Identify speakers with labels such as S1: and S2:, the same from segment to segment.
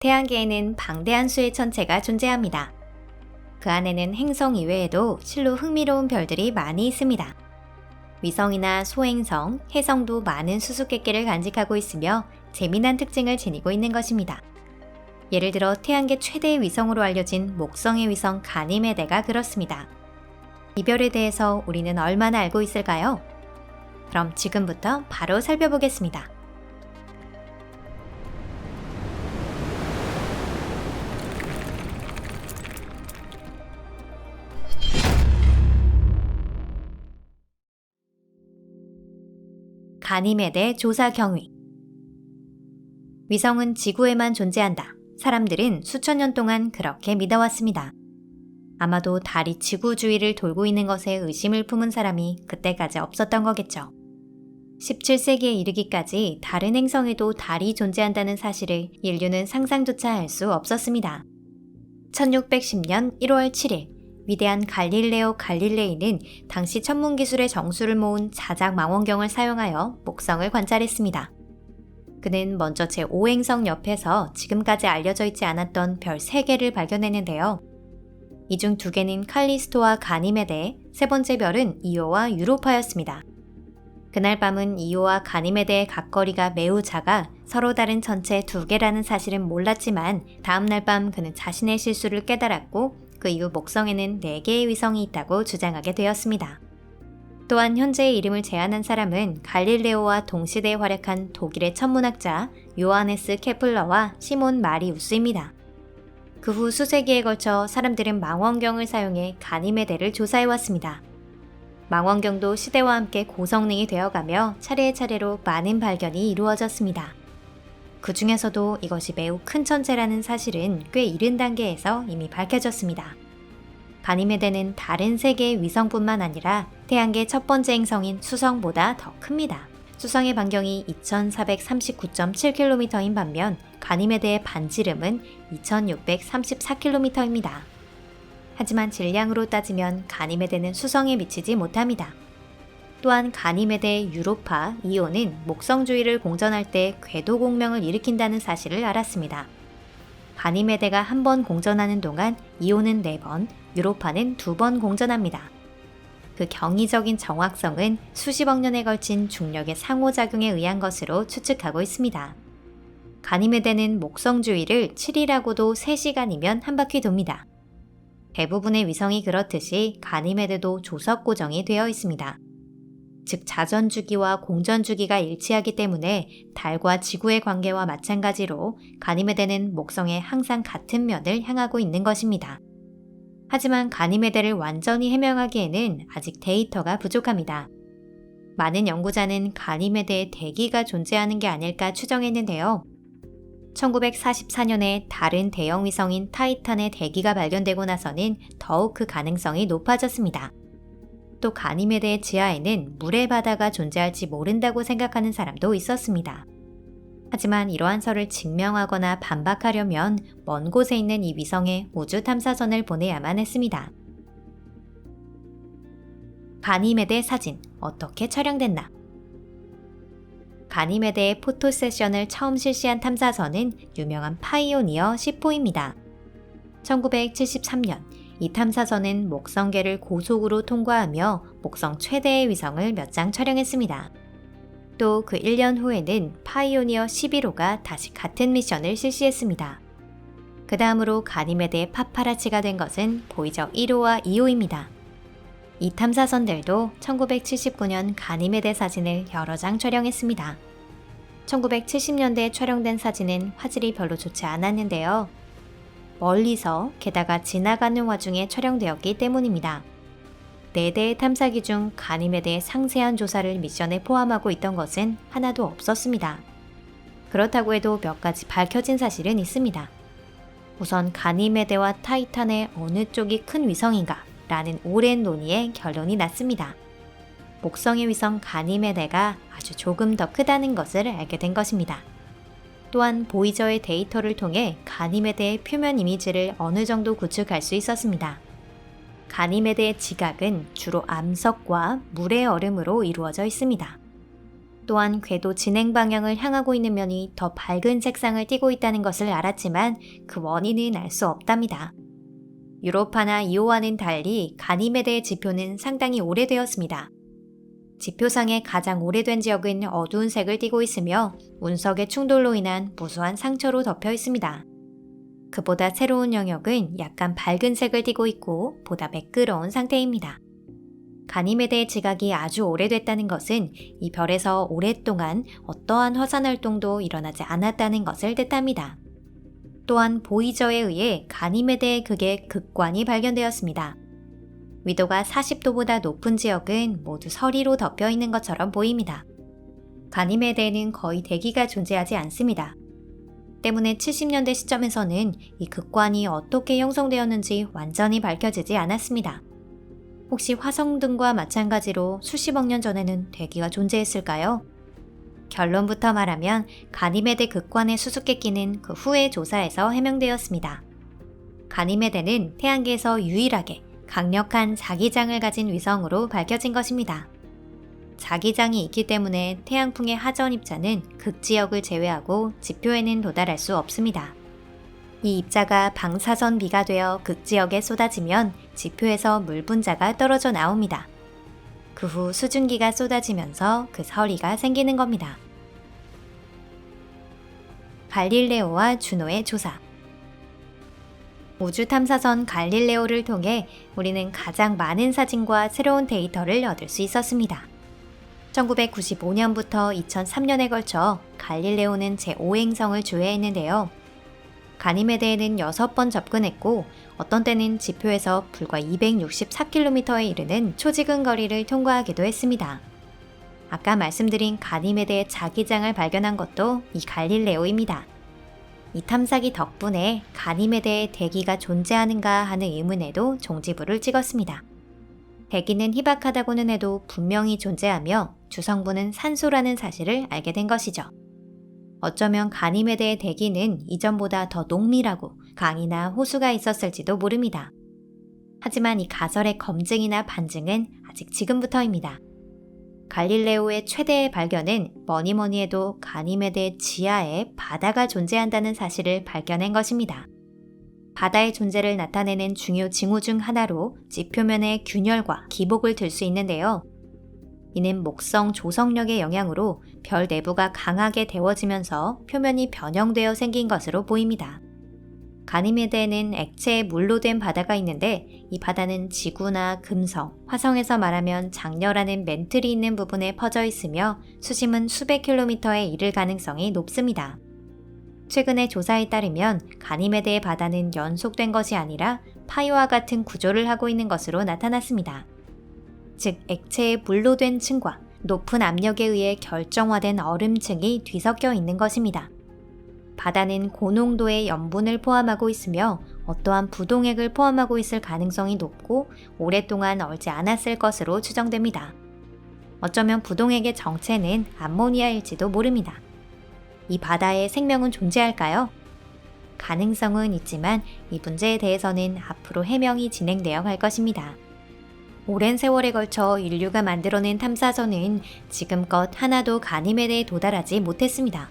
S1: 태양계에는 방대한 수의 천체가 존재합니다. 그 안에는 행성 이외에도 실로 흥미로운 별들이 많이 있습니다. 위성이나 소행성, 해성도 많은 수수께끼를 간직하고 있으며 재미난 특징을 지니고 있는 것입니다. 예를 들어 태양계 최대의 위성으로 알려진 목성의 위성 가니메데가 그렇습니다. 이 별에 대해서 우리는 얼마나 알고 있을까요? 그럼 지금부터 바로 살펴보겠습니다. 가니메데 조사 경위. 위성은 지구에만 존재한다. 사람들은 수천 년 동안 그렇게 믿어왔습니다. 아마도 달이 지구 주위를 돌고 있는 것에 의심을 품은 사람이 그때까지 없었던 거겠죠. 17세기에 이르기까지 다른 행성에도 달이 존재한다는 사실을 인류는 상상조차 할 수 없었습니다. 1610년 1월 7일, 위대한 갈릴레오 갈릴레이는 당시 천문기술의 정수를 모은 자작 망원경을 사용하여 목성을 관찰했습니다. 그는 먼저 제5행성 옆에서 지금까지 알려져 있지 않았던 별 3개를 발견했는데요. 이 중 2개는 칼리스토와 가니메데, 세 번째 별은 이오와 유로파였습니다. 그날 밤은 이오와 가니메데의 각거리가 매우 작아 서로 다른 천체 2개라는 사실은 몰랐지만 다음날 밤 그는 자신의 실수를 깨달았고 그 이후 목성에는 4개의 위성이 있다고 주장하게 되었습니다. 또한 현재의 이름을 제안한 사람은 갈릴레오와 동시대에 활약한 독일의 천문학자 요하네스 케플러와 시몬 마리우스입니다. 그 후 수세기에 걸쳐 사람들은 망원경을 사용해 가니메데를 조사해왔습니다. 망원경도 시대와 함께 고성능이 되어가며 차례차례로 많은 발견이 이루어졌습니다. 그 중에서도 이것이 매우 큰 천체라는 사실은 꽤 이른 단계에서 이미 밝혀졌습니다. 가니메데는 다른 세계의 위성뿐만 아니라 태양계 첫 번째 행성인 수성보다 더 큽니다. 수성의 반경이 2439.7km인 반면 가니메데의 반지름은 2634km입니다. 하지만 질량으로 따지면 가니메데는 수성에 미치지 못합니다. 또한 가니메데의 유로파, 이오는 목성 주위를 공전할 때 궤도 공명을 일으킨다는 사실을 알았습니다. 가니메데가 한 번 공전하는 동안 이오는 4번, 유로파는 2번 공전합니다. 그 경이적인 정확성은 수십억 년에 걸친 중력의 상호작용에 의한 것으로 추측하고 있습니다. 가니메데는 목성 주위를 7이라고도 3시간이면 한 바퀴 돕니다. 대부분의 위성이 그렇듯이 가니메데도 조석 고정이 되어 있습니다. 즉 자전주기와 공전주기가 일치하기 때문에 달과 지구의 관계와 마찬가지로 가니메데는 목성에 항상 같은 면을 향하고 있는 것입니다. 하지만 가니메데를 완전히 해명하기에는 아직 데이터가 부족합니다. 많은 연구자는 가니메데에 대기가 존재하는 게 아닐까 추정했는데요. 1944년에 다른 대형 위성인 타이탄의 대기가 발견되고 나서는 더욱 그 가능성이 높아졌습니다. 또 가니메데의 지하에는 물의 바다가 존재할지 모른다고 생각하는 사람도 있었습니다. 하지만 이러한 설을 증명하거나 반박하려면 먼 곳에 있는 이 위성에 우주 탐사선을 보내야만 했습니다. 가니메데 사진, 어떻게 촬영됐나? 가니메데의 포토 세션을 처음 실시한 탐사선은 유명한 파이오니어 10호입니다. 1973년, 이 탐사선은 목성계를 고속으로 통과하며 목성 최대의 위성을 몇 장 촬영했습니다. 또 그 1년 후에는 파이오니어 11호가 다시 같은 미션을 실시했습니다. 그 다음으로 가니메데의 파파라치가 된 것은 보이저 1호와 2호입니다. 이 탐사선들도 1979년 가니메데 사진을 여러 장 촬영했습니다. 1970년대에 촬영된 사진은 화질이 별로 좋지 않았는데요. 멀리서 게다가 지나가는 와중에 촬영되었기 때문입니다. 4대의 탐사기 중 가니메데의 상세한 조사를 미션에 포함하고 있던 것은 하나도 없었습니다. 그렇다고 해도 몇 가지 밝혀진 사실은 있습니다. 우선 가니메데와 타이탄의 어느 쪽이 큰 위성인가 라는 오랜 논의에 결론이 났습니다. 목성의 위성 가니메데가 아주 조금 더 크다는 것을 알게 된 것입니다. 또한 보이저의 데이터를 통해 가니메데의 표면 이미지를 어느 정도 구축할 수 있었습니다. 가니메데의 지각은 주로 암석과 물의 얼음으로 이루어져 있습니다. 또한 궤도 진행 방향을 향하고 있는 면이 더 밝은 색상을 띠고 있다는 것을 알았지만 그 원인은 알 수 없답니다. 유로파나 이오와는 달리 가니메데의 지표는 상당히 오래되었습니다. 지표상의 가장 오래된 지역은 어두운 색을 띠고 있으며 운석의 충돌로 인한 무수한 상처로 덮여 있습니다. 그보다 새로운 영역은 약간 밝은 색을 띠고 있고 보다 매끄러운 상태입니다. 가니메데의 지각이 아주 오래됐다는 것은 이 별에서 오랫동안 어떠한 화산 활동도 일어나지 않았다는 것을 뜻합니다. 또한 보이저에 의해 가니메데의 극의 극관이 발견되었습니다. 위도가 40도보다 높은 지역은 모두 서리로 덮여 있는 것처럼 보입니다. 가니메데에는 거의 대기가 존재하지 않습니다. 때문에 70년대 시점에서는 이 극관이 어떻게 형성되었는지 완전히 밝혀지지 않았습니다. 혹시 화성 등과 마찬가지로 수십억 년 전에는 대기가 존재했을까요? 결론부터 말하면 가니메데 극관의 수수께끼는 그 후의 조사에서 해명되었습니다. 가니메데는 태양계에서 유일하게 강력한 자기장을 가진 위성으로 밝혀진 것입니다. 자기장이 있기 때문에 태양풍의 하전 입자는 극지역을 제외하고 지표에는 도달할 수 없습니다. 이 입자가 방사선 비가 되어 극지역에 쏟아지면 지표에서 물 분자가 떨어져 나옵니다. 그 후 수증기가 쏟아지면서 그 서리가 생기는 겁니다. 갈릴레오와 주노의 조사. 우주 탐사선 갈릴레오를 통해 우리는 가장 많은 사진과 새로운 데이터를 얻을 수 있었습니다. 1995년부터 2003년에 걸쳐 갈릴레오는 제5행성을 주회했는데요. 가니메데에는 6번 접근했고 어떤 때는 지표에서 불과 264km에 이르는 초지근 거리를 통과하기도 했습니다. 아까 말씀드린 가니메데의 자기장을 발견한 것도 이 갈릴레오입니다. 이 탐사기 덕분에 가니메데의 대기가 존재하는가 하는 의문에도 종지부를 찍었습니다. 대기는 희박하다고는 해도 분명히 존재하며 주성분은 산소라는 사실을 알게 된 것이죠. 어쩌면 가니메데의 대기는 이전보다 더 농밀하고 강이나 호수가 있었을지도 모릅니다. 하지만 이 가설의 검증이나 반증은 아직 지금부터입니다. 갈릴레오의 최대의 발견은 뭐니뭐니 해도 가니메데 지하에 바다가 존재한다는 사실을 밝혀낸 것입니다. 바다의 존재를 나타내는 중요 징후 중 하나로 지표면의 균열과 기복을 들 수 있는데요. 이는 목성 조성력의 영향으로 별 내부가 강하게 데워지면서 표면이 변형되어 생긴 것으로 보입니다. 가니메데에는 액체의 물로 된 바다가 있는데 이 바다는 지구나 금성, 화성에서 말하면 장렬하는 맨틀이 있는 부분에 퍼져 있으며 수심은 수백 킬로미터에 이를 가능성이 높습니다. 최근의 조사에 따르면 가니메데의 바다는 연속된 것이 아니라 파이와 같은 구조를 하고 있는 것으로 나타났습니다. 즉 액체의 물로 된 층과 높은 압력에 의해 결정화된 얼음층이 뒤섞여 있는 것입니다. 바다는 고농도의 염분을 포함하고 있으며 어떠한 부동액을 포함하고 있을 가능성이 높고 오랫동안 얼지 않았을 것으로 추정됩니다. 어쩌면 부동액의 정체는 암모니아일지도 모릅니다. 이 바다에 생명은 존재할까요? 가능성은 있지만 이 문제에 대해서는 앞으로 해명이 진행되어 갈 것입니다. 오랜 세월에 걸쳐 인류가 만들어낸 탐사선은 지금껏 하나도 가니메데에 도달하지 못했습니다.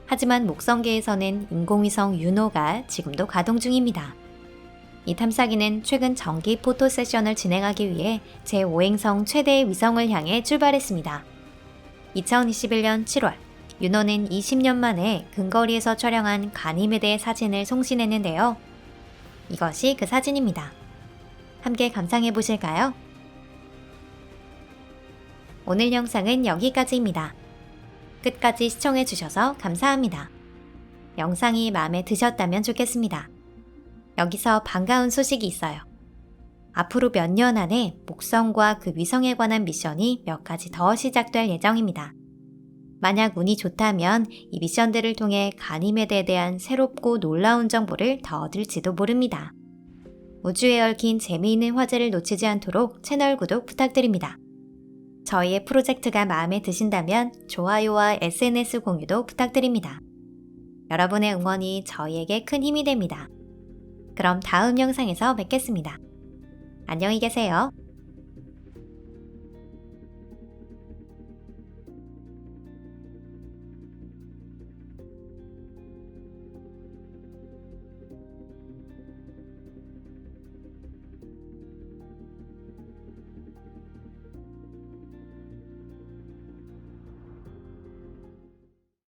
S1: 하지만 목성계에서는 인공위성 유노가 지금도 가동 중입니다. 이 탐사기는 최근 정기 포토 세션을 진행하기 위해 제5행성 최대의 위성을 향해 출발했습니다. 2021년 7월, 유노는 20년 만에 근거리에서 촬영한 가니메데의 사진을 송신했는데요. 이것이 그 사진입니다. 함께 감상해 보실까요? 오늘 영상은 여기까지입니다. 끝까지 시청해 주셔서 감사합니다. 영상이 마음에 드셨다면 좋겠습니다. 여기서 반가운 소식이 있어요. 앞으로 몇 년 안에 목성과 그 위성에 관한 미션이 몇 가지 더 시작될 예정입니다. 만약 운이 좋다면 이 미션들을 통해 가니메데에 대한 새롭고 놀라운 정보를 더 얻을지도 모릅니다. 우주에 얽힌 재미있는 화제를 놓치지 않도록 채널 구독 부탁드립니다. 저희의 프로젝트가 마음에 드신다면 좋아요와 SNS 공유도 부탁드립니다. 여러분의 응원이 저희에게 큰 힘이 됩니다. 그럼 다음 영상에서 뵙겠습니다. 안녕히 계세요.